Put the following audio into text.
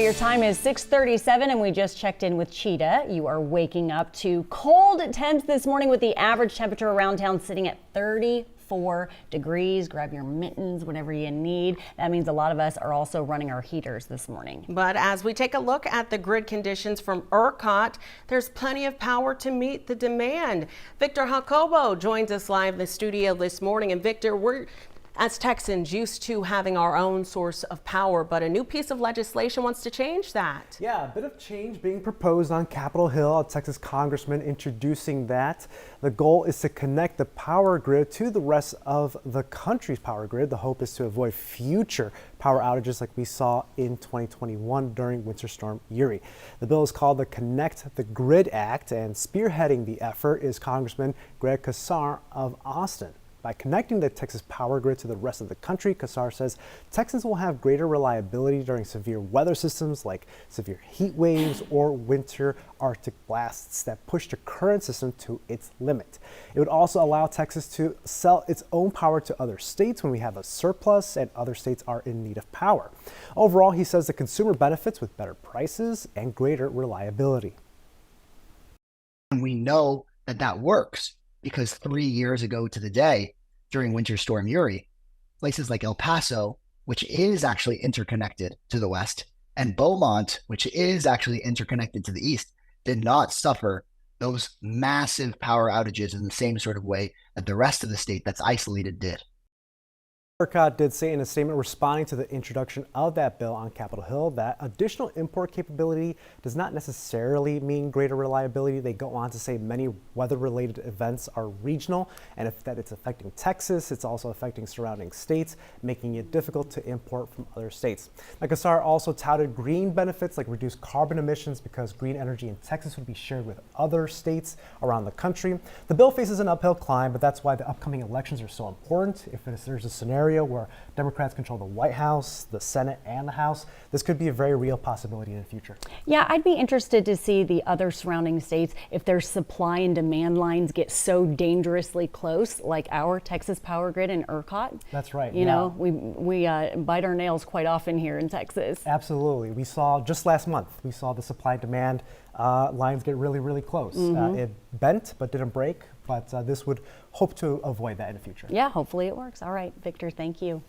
Your time is 6:37 and we just checked in with Cheetah. You are waking up to cold temps this morning with the average temperature around town sitting at 34 degrees. Grab your mittens, whatever you need. That means a lot of us are also running our heaters this morning. But as we take a look at the grid conditions from ERCOT, there's plenty of power to meet the demand. Victor Jacobo joins us live in the studio this morning. And Victor, we're as Texans used to having our own source of power, but a new piece of legislation wants to change that. Yeah, a bit of change being proposed on Capitol Hill. A Texas congressman introducing that. The goal is to connect the power grid to the rest of the country's power grid. The hope is to avoid future power outages like we saw in 2021 during Winter Storm Uri. The bill is called the Connect the Grid Act, and spearheading the effort is Congressman Greg Casar of Austin. By connecting the Texas power grid to the rest of the country, Casar says Texans will have greater reliability during severe weather systems like severe heat waves or winter Arctic blasts that push the current system to its limit. It would also allow Texas to sell its own power to other states when we have a surplus and other states are in need of power. Overall, he says the consumer benefits with better prices and greater reliability. And we know that that works, because 3 years ago to the day, during Winter Storm Uri, places like El Paso, which is actually interconnected to the west, and Beaumont, which is actually interconnected to the east, did not suffer those massive power outages in the same sort of way that the rest of the state that's isolated did. ERCOT did say in a statement responding to the introduction of that bill on Capitol Hill that additional import capability does not necessarily mean greater reliability. They go on to say many weather-related events are regional, and if that it's affecting Texas, it's also affecting surrounding states, making it difficult to import from other states. Casar also touted green benefits like reduced carbon emissions because green energy in Texas would be shared with other states around the country. The bill faces an uphill climb, but that's why the upcoming elections are so important. If there's a scenario where Democrats control the White House, the Senate, and the House, this could be a very real possibility in the future. Yeah, I'd be interested to see the other surrounding states if their supply and demand lines get so dangerously close, like our Texas power grid in ERCOT. That's right. You know, we bite our nails quite often here in Texas. Absolutely. We saw just last month, we saw the supply demand lines get really, really close. It bent but didn't break, but this would hope to avoid that in the future. Yeah, hopefully it works. All right, Victor, thank you.